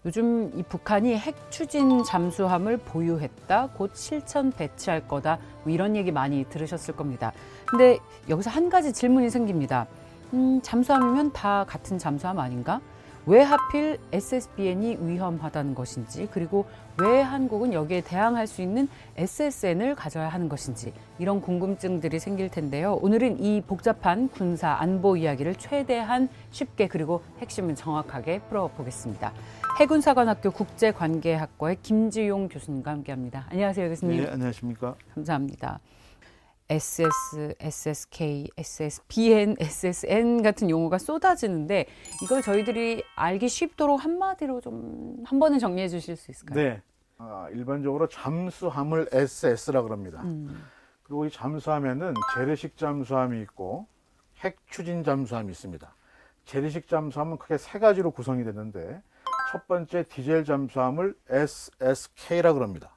요즘 이 북한이 핵 추진 잠수함을 보유했다, 곧 실전 배치할 거다, 뭐 이런 얘기 많이 들으셨을 겁니다. 근데 여기서 한 가지 질문이 생깁니다. 잠수함이면 다 같은 잠수함 아닌가? 왜 하필 SSBN이 위험하다는 것인지, 그리고 왜 한국은 여기에 대항할 수 있는 SSN을 가져야 하는 것인지, 이런 궁금증들이 생길 텐데요. 오늘은 이 복잡한 군사 안보 이야기를 최대한 쉽게 그리고 핵심은 정확하게 풀어보겠습니다. 해군사관학교 국제관계학과의 김지용 교수님과 함께합니다. 안녕하세요, 교수님. 네, 안녕하십니까. 감사합니다. SS, SSK, SSBN, SSN 같은 용어가 쏟아지는데 이걸 저희들이 알기 쉽도록 한마디로 좀 한 번은 정리해 주실 수 있을까요? 네, 일반적으로 잠수함을 SS라고 합니다. 그리고 이 잠수함에는 재래식 잠수함이 있고 핵 추진 잠수함이 있습니다. 재래식 잠수함은 크게 세 가지로 구성이 되는데 첫 번째 디젤 잠수함을 SSK라고 합니다.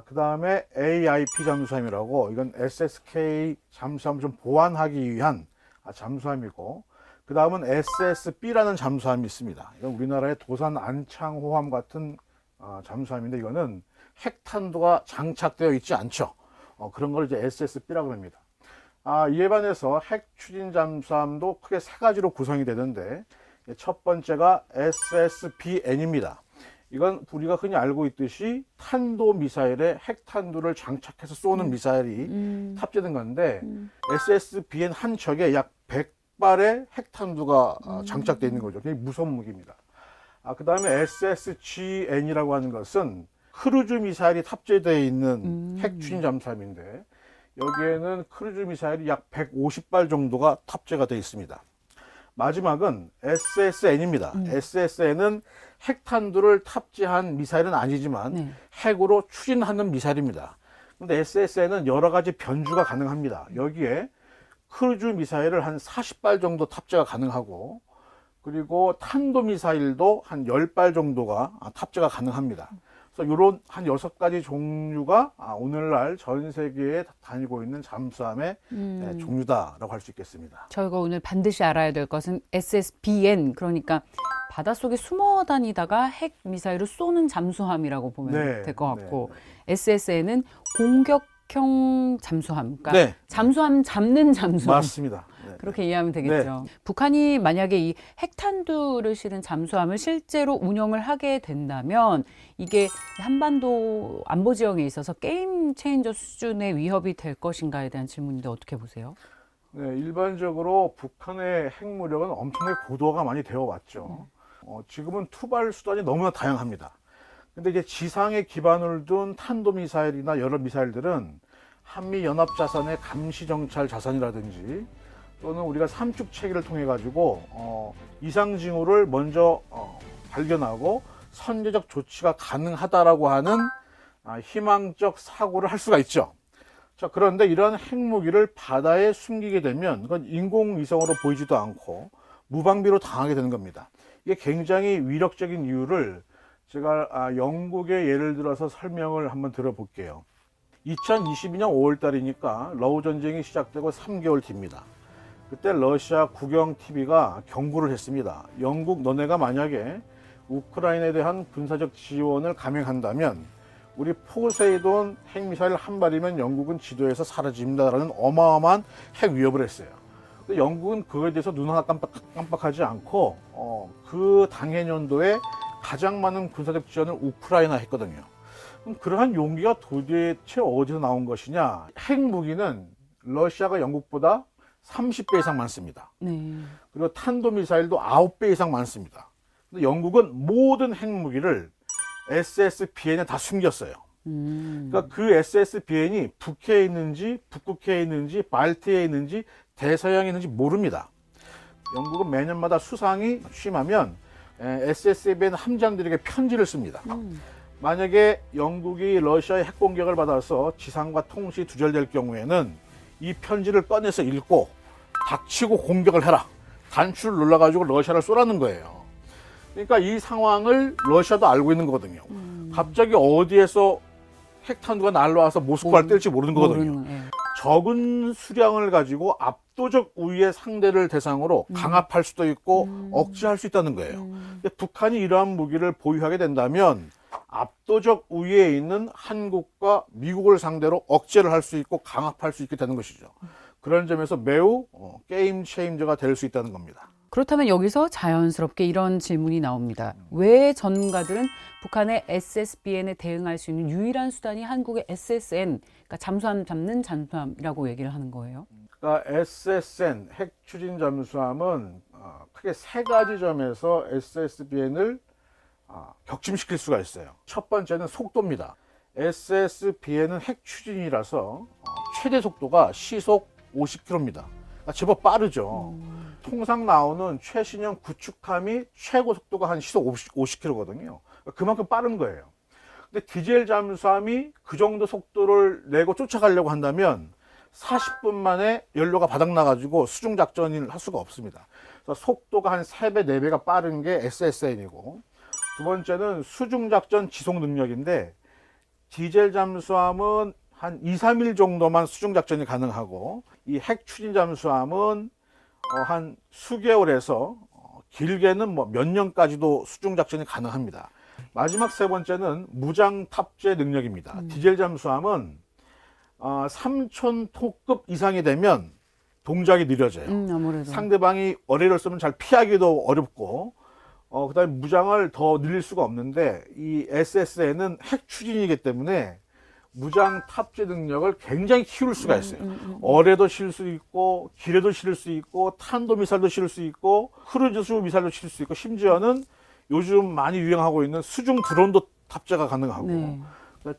그 다음에 AIP 잠수함이라고, 이건 SSK 잠수함을 좀 보완하기 위한 잠수함이고, 그 다음은 SSB라는 잠수함이 있습니다. 이건 우리나라의 도산 안창호함 같은 잠수함인데, 이거는 핵탄두가 장착되어 있지 않죠. 그런 걸 이제 SSB라고 합니다. 이에 반해서 핵 추진 잠수함도 크게 세 가지로 구성이 되는데, 첫 번째가 SSBN입니다. 이건 우리가 흔히 알고 있듯이 탄도미사일에 핵탄두를 장착해서 쏘는 미사일이 탑재된 건데, SSBN 한 척에 약 100발의 핵탄두가 장착되어 있는 거죠. 굉장히 무서운 무기입니다. 그 다음에 SSGN이라고 하는 것은 크루즈 미사일이 탑재되어 있는 핵 추진 잠수함인데, 여기에는 크루즈 미사일이 약 150발 정도가 탑재가 되어 있습니다. 마지막은 SSN입니다. SSN은 핵탄두를 탑재한 미사일은 아니지만 핵으로 추진하는 미사일입니다. 그런데 SSN은 여러 가지 변주가 가능합니다. 여기에 크루즈 미사일을 한 40발 정도 탑재가 가능하고, 그리고 탄도 미사일도 한 10발 정도가 탑재가 가능합니다. 그래서 이런 한 6가지 종류가 오늘날 전 세계에 다니고 있는 잠수함의 종류다라고 할 수 있겠습니다. 저희가 오늘 반드시 알아야 될 것은 SSBN, 그러니까 바닷속에 숨어 다니다가 핵 미사일을 쏘는 잠수함이라고 보면 될 것 같고, SSN은 공격형 잠수함, 그러니까 잠수함 잡는 잠수함. 맞습니다. 그렇게 이해하면 되겠죠. 북한이 만약에 이 핵탄두를 실은 잠수함을 실제로 운영을 하게 된다면 이게 한반도 안보 지형에 있어서 게임 체인저 수준의 위협이 될 것인가에 대한 질문인데 어떻게 보세요? 네, 일반적으로 북한의 핵무력은 엄청나게 고도화가 많이 되어 왔죠. 지금은 투발 수단이 너무나 다양합니다. 근데 이제 지상에 기반을 둔 탄도미사일이나 여러 미사일들은 한미연합자산의 감시정찰 자산이라든지, 또는 우리가 삼축 체계를 통해 가지고 이상 징후를 먼저 발견하고 선제적 조치가 가능하다라고 하는 희망적 사고를 할 수가 있죠. 자, 그런데 이러한 핵무기를 바다에 숨기게 되면 그건 인공위성으로 보이지도 않고 무방비로 당하게 되는 겁니다. 이게 굉장히 위력적인 이유를 제가 영국의 예를 들어서 설명을 한번 들어볼게요. 2022년 5월 달이니까 러우 전쟁이 시작되고 3개월 뒤입니다. 그때 러시아 국영 TV가 경고를 했습니다. 영국, 너네가 만약에 우크라이나에 대한 군사적 지원을 감행한다면 우리 포세이돈 핵미사일 한 발이면 영국은 지도에서 사라집니다라는 어마어마한 핵 위협을 했어요. 근데 영국은 그거에 대해서 눈 하나 깜빡하지 않고 그 당해년도에 가장 많은 군사적 지원을 우크라이나에 했거든요. 그럼 그러한 용기가 도대체 어디서 나온 것이냐? 핵무기는 러시아가 영국보다 30배 이상 많습니다. 그리고 탄도미사일도 9배 이상 많습니다. 근데 영국은 모든 핵무기를 SSBN에 다 숨겼어요. 그러니까 그 SSBN이 북해에 있는지, 북극해에 있는지, 발트해에 있는지, 대서양에 있는지 모릅니다. 영국은 매년마다 수상이 취임하면 SSBN 함장들에게 편지를 씁니다. 만약에 영국이 러시아의 핵공격을 받아서 지상과 통신이 두절될 경우에는 이 편지를 꺼내서 읽고 닥치고 공격을 해라. 단추를 눌러가지고 러시아를 쏘라는 거예요. 그러니까 이 상황을 러시아도 알고 있는 거거든요. 갑자기 어디에서 핵탄두가 날라와서 모스크바를 뗄지 모르는 거거든요. 적은 수량을 가지고 압도적 우위의 상대를 대상으로 강압할 수도 있고 억제할 수 있다는 거예요. 근데 북한이 이러한 무기를 보유하게 된다면 압도적 우위에 있는 한국과 미국을 상대로 억제를 할 수 있고 강압할 수 있게 되는 것이죠. 그런 점에서 매우 게임 체인저가 될 수 있다는 겁니다. 그렇다면 여기서 자연스럽게 이런 질문이 나옵니다. 왜 전문가들은 북한의 SSBN에 대응할 수 있는 유일한 수단이 한국의 SSN, 그러니까 잠수함 잡는 잠수함이라고 얘기를 하는 거예요? 그러니까 SSN, 핵 추진 잠수함은 크게 세 가지 점에서 SSBN을 격침시킬 수가 있어요. 첫 번째는 속도입니다. SSBN은 핵 추진이라서 최대 속도가 시속 50km입니다. 제법 빠르죠. 통상 나오는 최신형 구축함이 최고 속도가 한 시속 50km거든요. 그만큼 빠른 거예요. 근데 디젤 잠수함이 그 정도 속도를 내고 쫓아가려고 한다면 40분 만에 연료가 바닥나가지고 수중 작전을 할 수가 없습니다. 그래서 속도가 한 3배, 4배가 빠른 게 SSN이고, 두 번째는 수중 작전 지속 능력인데, 디젤 잠수함은 한 2, 3일 정도만 수중 작전이 가능하고, 이 핵 추진 잠수함은 한 수개월에서 길게는 몇 년까지도 수중 작전이 가능합니다. 마지막 세 번째는 무장 탑재 능력입니다. 디젤 잠수함은 3,000톤급 이상이 되면 동작이 느려져요. 아무래도. 상대방이 어뢰를 쓰면 잘 피하기도 어렵고, 그다음에 무장을 더 늘릴 수가 없는데, 이 SSN은 핵 추진이기 때문에 무장 탑재 능력을 굉장히 키울 수가 있어요. 어뢰도 실 수 있고, 기뢰도 실을 수 있고, 탄도미사일도 실을 수 있고, 크루즈수 미사일도 실을 수 있고, 심지어는 요즘 많이 유행하고 있는 수중 드론도 탑재가 가능하고, 네.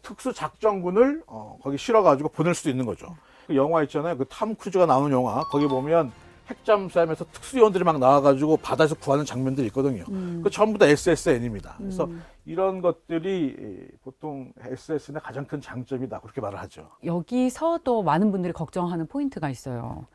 특수 작전군을 거기 실어가지고 보낼 수도 있는 거죠. 그 영화 있잖아요. 그 탐 크루즈가 나오는 영화. 거기 보면 핵잠수함에서 특수요원들이 막 나와가지고 바다에서 구하는 장면들이 있거든요. 그 전부 다 SSN입니다. 그래서 이런 것들이 보통 SSN의 가장 큰 장점이다. 그렇게 말을 하죠. 여기서 또 많은 분들이 걱정하는 포인트가 있어요.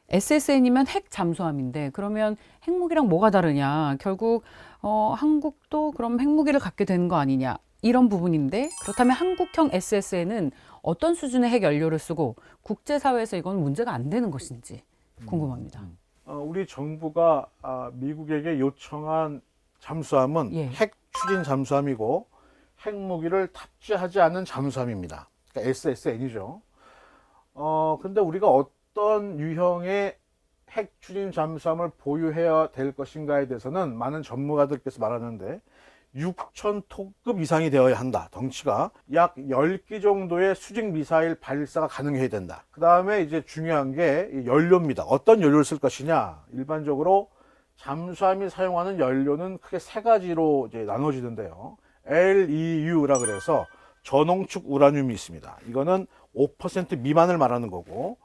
SSN이면 핵 잠수함인데 그러면 핵무기랑 뭐가 다르냐? 결국 한국도 그럼 핵무기를 갖게 되는 거 아니냐? 이런 부분인데 그렇다면 한국형 SSN은 어떤 수준의 핵 연료를 쓰고 국제사회에서 이건 문제가 안 되는 것인지 궁금합니다. 우리 정부가 미국에게 요청한 잠수함은 예. 핵 추진 잠수함이고 핵무기를 탑재하지 않는 잠수함입니다. 그러니까 SSN이죠. 근데 우리가 어떤 유형의 핵 추진 잠수함을 보유해야 될 것인가에 대해서는 많은 전문가들께서 말하는데 6,000톤급 이상이 되어야 한다. 덩치가 약 10기 정도의 수직 미사일 발사가 가능해야 된다. 그 다음에 이제 중요한 게 연료입니다. 어떤 연료를 쓸 것이냐. 일반적으로 잠수함이 사용하는 연료는 크게 세 가지로 이제 나눠지는데요. LEU라 그래서 저농축 우라늄이 있습니다. 이거는 5% 미만을 말하는 거고,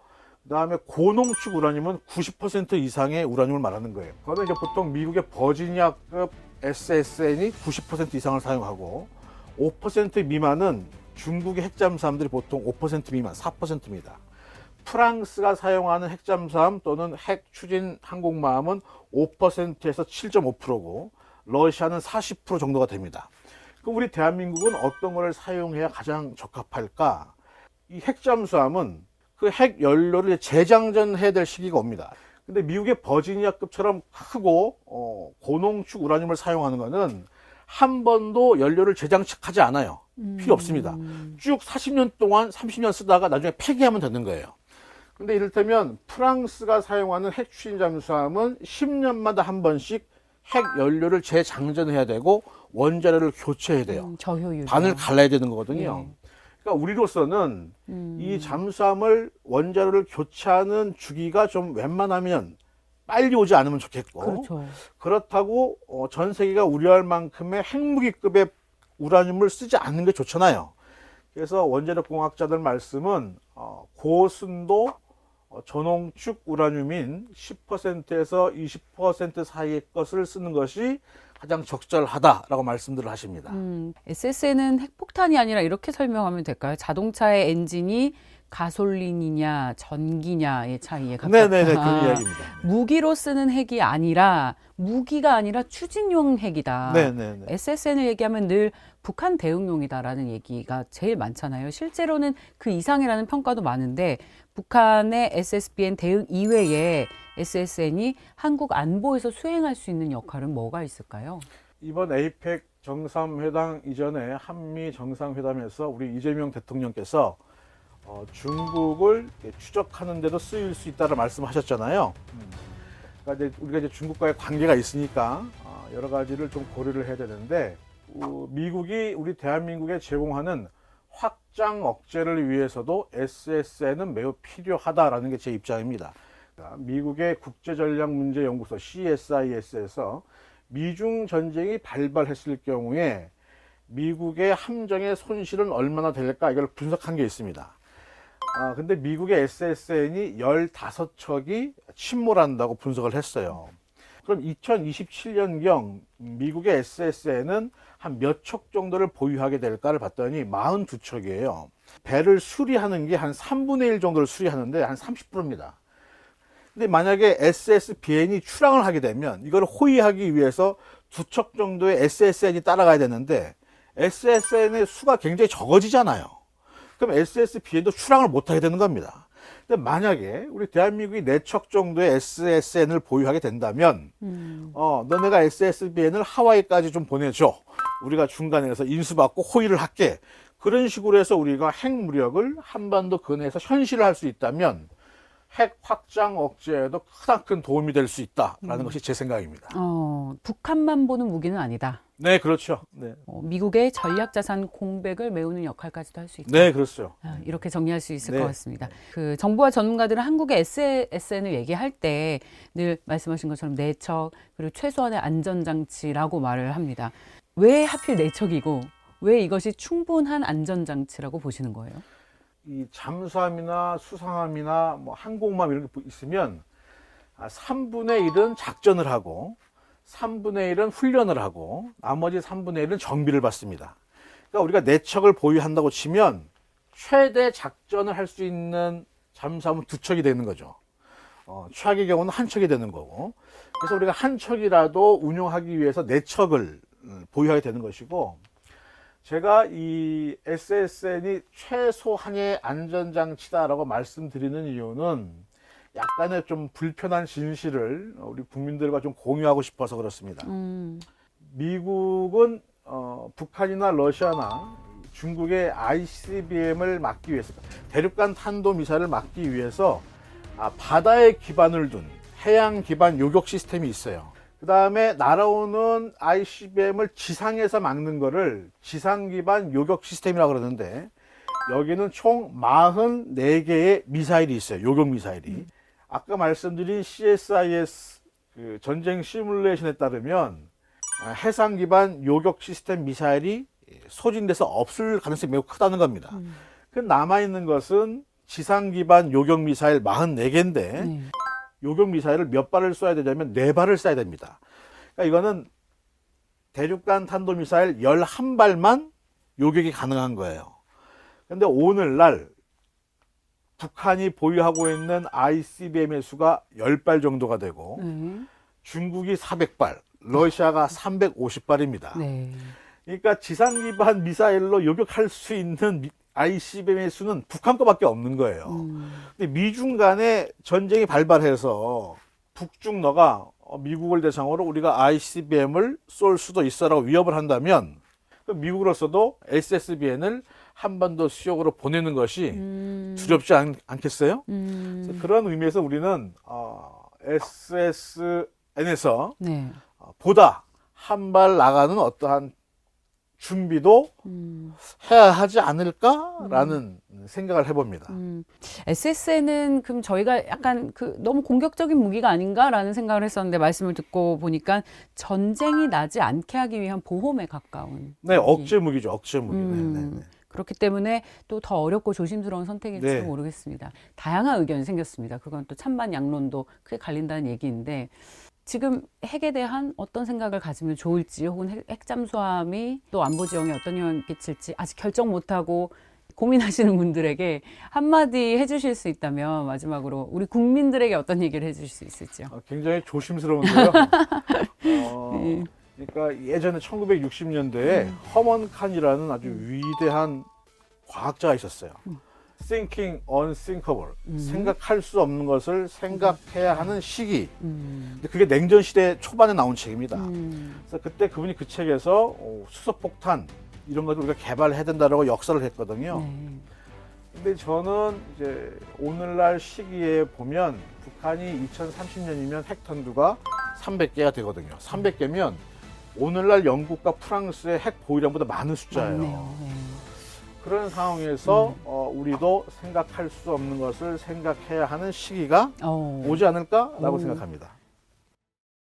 그 다음에 고농축 우라늄은 90% 이상의 우라늄을 말하는 거예요. 그거는 이제 보통 미국의 버지니아급 SSN이 90% 이상을 사용하고 5% 미만은 중국의 핵잠수함들이 보통 5% 미만, 4%입니다. 프랑스가 사용하는 핵잠수함 또는 핵 추진 항공모함은 5%에서 7.5%고 러시아는 40% 정도가 됩니다. 그럼 우리 대한민국은 어떤 거를 사용해야 가장 적합할까? 이 핵잠수함은 그 핵 연료를 재장전해야 될 시기가 옵니다. 근데 미국의 버지니아급처럼 크고 고농축 우라늄을 사용하는 것은 한 번도 연료를 재장착하지 않아요. 필요 없습니다. 쭉 40년 동안 30년 쓰다가 나중에 폐기하면 되는 거예요. 근데 이를테면 프랑스가 사용하는 핵 추진 잠수함은 10년마다 한 번씩 핵 연료를 재장전해야 되고 원자료를 교체해야 돼요. 저효율. 반을 갈라야 되는 거거든요. 네. 그러니까 우리로서는 이 잠수함을 원자료를 교체하는 주기가 좀 웬만하면 빨리 오지 않으면 좋겠고, 그렇죠. 그렇다고 전 세계가 우려할 만큼의 핵무기급의 우라늄을 쓰지 않는 게 좋잖아요. 그래서 원자력 공학자들 말씀은 고순도 저농축 우라늄인 10%에서 20% 사이의 것을 쓰는 것이 가장 적절하다라고 말씀들을 하십니다. SSN은 핵폭탄이 아니라 이렇게 설명하면 될까요? 자동차의 엔진이 가솔린이냐 전기냐의 차이에 가깝다. 네네네, 그런 이야기입니다. 무기로 쓰는 핵이 아니라 무기가 아니라 추진용 핵이다. 네네네. SSN을 얘기하면 늘 북한 대응용이다라는 얘기가 제일 많잖아요. 실제로는 그 이상이라는 평가도 많은데 북한의 SSBN 대응 이외에 SSN이 한국 안보에서 수행할 수 있는 역할은 뭐가 있을까요? 이번 에이펙 정상회담 이전에 한미 정상회담에서 우리 이재명 대통령께서 중국을 추적하는 데도 쓰일 수 있다고 말씀하셨잖아요. 그러니까 이제 우리가 이제 중국과의 관계가 있으니까 여러 가지를 좀 고려를 해야 되는데 미국이 우리 대한민국에 제공하는 확장 억제를 위해서도 SSN은 매우 필요하다라는 게 제 입장입니다. 그러니까 미국의 국제전략문제연구소 CSIS에서 미중 전쟁이 발발했을 경우에 미국의 함정의 손실은 얼마나 될까 이걸 분석한 게 있습니다. 근데 미국의 SSN이 15척이 침몰한다고 분석을 했어요. 그럼 2027년경 미국의 SSN은 한 몇 척 정도를 보유하게 될까를 봤더니 42척이에요. 배를 수리하는 게 한 3분의 1 정도를 수리하는데 한 30%입니다. 근데 만약에 SSBN이 출항을 하게 되면 이걸 호위하기 위해서 2척 정도의 SSN이 따라가야 되는데 SSN의 수가 굉장히 적어지잖아요. 그럼 SSBN도 출항을 못 하게 되는 겁니다. 근데 만약에 우리 대한민국이 4척 정도의 SSN을 보유하게 된다면 너네가 SSBN을 하와이까지 좀 보내줘. 우리가 중간에서 인수받고 호위를 할게. 그런 식으로 해서 우리가 핵무력을 한반도 근해에서 현실을 할 수 있다면 핵 확장 억제에도 크나큰 도움이 될 수 있다라는 것이 제 생각입니다. 북한만 보는 무기는 아니다. 네, 그렇죠. 네, 미국의 전략자산 공백을 메우는 역할까지도 할 수 있다. 네, 그렇죠. 이렇게 정리할 수 있을 네. 것 같습니다. 그 정부와 전문가들은 한국의 SSN을 얘기할 때 늘 말씀하신 것처럼 4척 그리고 최소한의 안전장치라고 말을 합니다. 왜 하필 4척이고 왜 이것이 충분한 안전장치라고 보시는 거예요? 이 잠수함이나 수상함이나 뭐 항공모함 이런 게 있으면 3분의 1은 작전을 하고 3분의 1은 훈련을 하고 나머지 3분의 1은 정비를 받습니다. 그러니까 우리가 4척을 보유한다고 치면 최대 작전을 할 수 있는 잠수함은 2척이 되는 거죠. 최악의 경우는 1척이 되는 거고. 그래서 우리가 1척이라도 운용하기 위해서 4척을 보유하게 되는 것이고, 제가 이 SSN이 최소한의 안전장치다라고 말씀드리는 이유는 약간의 좀 불편한 진실을 우리 국민들과 좀 공유하고 싶어서 그렇습니다. 미국은 북한이나 러시아나 중국의 ICBM을 막기 위해서, 대륙간 탄도미사일을 막기 위해서 바다에 기반을 둔 해양 기반 요격 시스템이 있어요. 그 다음에 날아오는 ICBM을 지상에서 막는 거를 지상 기반 요격 시스템이라고 그러는데, 여기는 총 44개의 미사일이 있어요. 요격 미사일이. 아까 말씀드린 CSIS 그 전쟁 시뮬레이션에 따르면 해상 기반 요격 시스템 미사일이 소진돼서 없을 가능성이 매우 크다는 겁니다. 그 남아있는 것은 지상 기반 요격 미사일 44개인데 요격 미사일을 몇 발을 쏴야 되냐면 4발을 쏴야 됩니다. 그러니까 이거는 대륙간 탄도미사일 11발만 요격이 가능한 거예요. 근데 오늘날 북한이 보유하고 있는 ICBM의 수가 10발 정도가 되고 중국이 400발, 러시아가 350발입니다. 네. 그러니까 지상 기반 미사일로 요격할 수 있는 ICBM의 수는 북한 거밖에 없는 거예요. 근데 미중 간에 전쟁이 발발해서 북중러가 미국을 대상으로 우리가 ICBM을 쏠 수도 있어라고 위협을 한다면 미국으로서도 SSBN을 한반도 수역으로 보내는 것이 두렵지 않겠어요? 그런 의미에서 우리는 SSN에서 보다 한 발 나가는 어떠한 준비도 해야 하지 않을까라는 생각을 해봅니다. SSN은 그럼 저희가 약간 너무 공격적인 무기가 아닌가라는 생각을 했었는데 말씀을 듣고 보니까 전쟁이 나지 않게 하기 위한 보험에 가까운. 네, 억제 무기죠, 억제 무기. 그렇기 때문에 또 더 어렵고 조심스러운 선택일지도 모르겠습니다. 다양한 의견이 생겼습니다. 그건 또 찬반 양론도 크게 갈린다는 얘기인데, 지금 핵에 대한 어떤 생각을 가지면 좋을지 혹은 핵 잠수함이 또 안보 지형에 어떤 영향을 끼칠지 아직 결정 못하고 고민하시는 분들에게 한마디 해주실 수 있다면 마지막으로 우리 국민들에게 어떤 얘기를 해주실 수 있을지요? 굉장히 조심스러운데요. 네. 그러니까 예전에 1960년대에 허먼 칸이라는 아주 위대한 과학자가 있었어요. Thinking Unthinkable. 생각할 수 없는 것을 생각해야 하는 시기. 근데 그게 냉전 시대 초반에 나온 책입니다. 그래서 그때 그분이 그 책에서 수소폭탄 이런 것을 우리가 개발해야 된다라고 역설을 했거든요. 네. 근데 저는 이제 오늘날 시기에 보면 북한이 2030년이면 핵 턴두가 300개가 되거든요. 300개면 오늘날 영국과 프랑스의 핵 보유량보다 많은 숫자예요. 맞네요. 네. 그런 상황에서 우리도 생각할 수 없는 것을 생각해야 하는 시기가 오지 않을까라고 생각합니다.